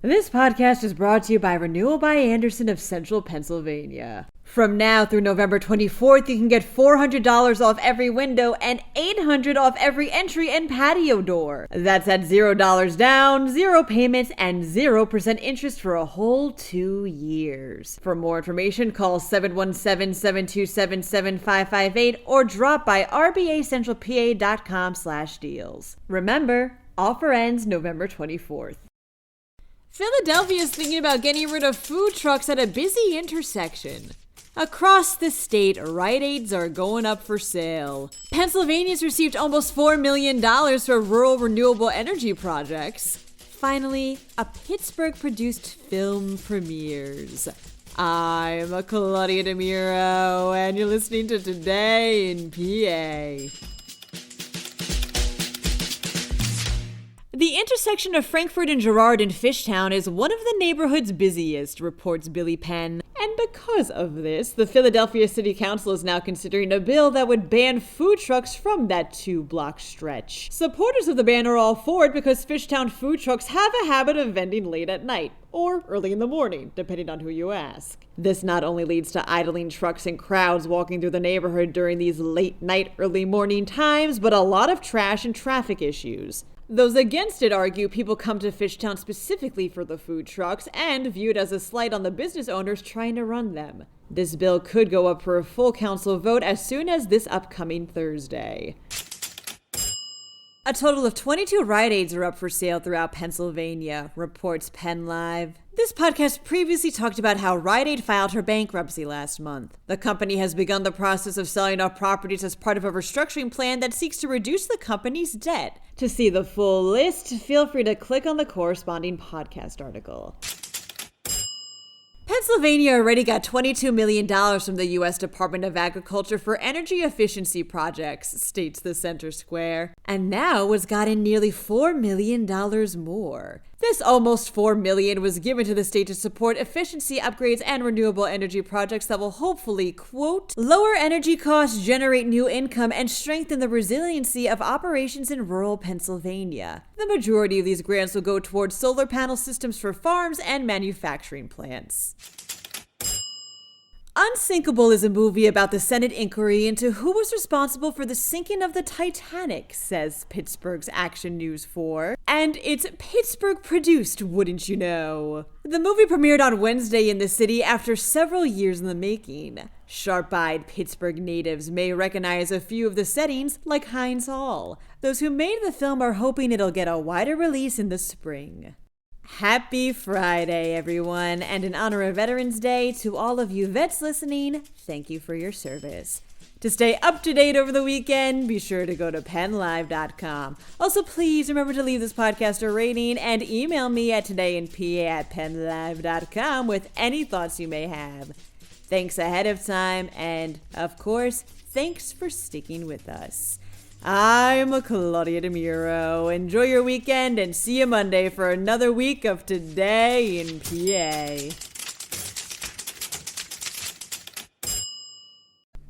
This podcast is brought to you by Renewal by Andersen of Central Pennsylvania. From now through November 24th, you can get $400 off every window and $800 off every entry and patio door. That's at $0 down, 0 payments, and 0% interest for a whole 2 years. For more information, call 717-727-7558 or drop by rbacentralpa.com/deals. Remember, offer ends November 24th. Philadelphia is thinking about getting rid of food trucks at a busy intersection. Across the state, Rite Aids are going up for sale. Pennsylvania's received almost $4 million for rural renewable energy projects. Finally, a Pittsburgh-produced film premieres. I'm Claudia Dimuro, and you're listening to Today in PA. The intersection of Frankfort and Girard in Fishtown is one of the neighborhood's busiest, reports Billy Penn. And because of this, the Philadelphia City Council is now considering a bill that would ban food trucks from that 2-block stretch. Supporters of the ban are all for it because Fishtown food trucks have a habit of vending late at night, or early in the morning, depending on who you ask. This not only leads to idling trucks and crowds walking through the neighborhood during these late night, early morning times, but a lot of trash and traffic issues. Those against it argue people come to Fishtown specifically for the food trucks and view it as a slight on the business owners trying to run them. This bill could go up for a full council vote as soon as this upcoming Thursday. A total of 22 Rite Aids are up for sale throughout Pennsylvania, reports PennLive. This podcast previously talked about how Rite Aid filed her bankruptcy last month. The company has begun the process of selling off properties as part of a restructuring plan that seeks to reduce the company's debt. To see the full list, feel free to click on the corresponding podcast article. Pennsylvania already got $22 million from the U.S. Department of Agriculture for energy efficiency projects, states the Center Square, and now has gotten nearly $4 million more. This almost $4 million was given to the state to support efficiency upgrades and renewable energy projects that will hopefully, quote, lower energy costs, generate new income, and strengthen the resiliency of operations in rural Pennsylvania. The majority of these grants will go towards solar panel systems for farms and manufacturing plants. Unsinkable is a movie about the Senate inquiry into who was responsible for the sinking of the Titanic, says Pittsburgh's Action News 4. And it's Pittsburgh-produced, wouldn't you know? The movie premiered on Wednesday in the city after several years in the making. Sharp-eyed Pittsburgh natives may recognize a few of the settings, like Heinz Hall. Those who made the film are hoping it'll get a wider release in the spring. Happy Friday, everyone, and in honor of Veterans Day, to all of you vets listening, thank you for your service. To stay up to date over the weekend, be sure to go to PennLive.com. Also, please remember to leave this podcast a rating and email me at todayinpa@PennLive.com with any thoughts you may have. Thanks ahead of time, and, of course, thanks for sticking with us. I'm Claudia Dimuro. Enjoy your weekend and see you Monday for another week of Today in PA.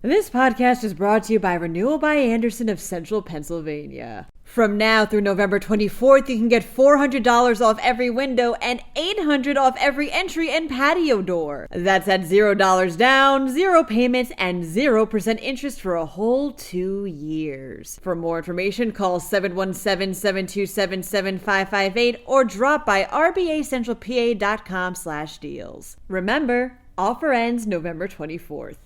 This podcast is brought to you by Renewal by Andersen of Central Pennsylvania. From now through November 24th, you can get $400 off every window and $800 off every entry and patio door. That's at $0 down, 0 payments, and 0% interest for a whole 2 years. For more information, call 717-727-7558 or drop by rbacentralpa.com/deals. Remember, offer ends November 24th.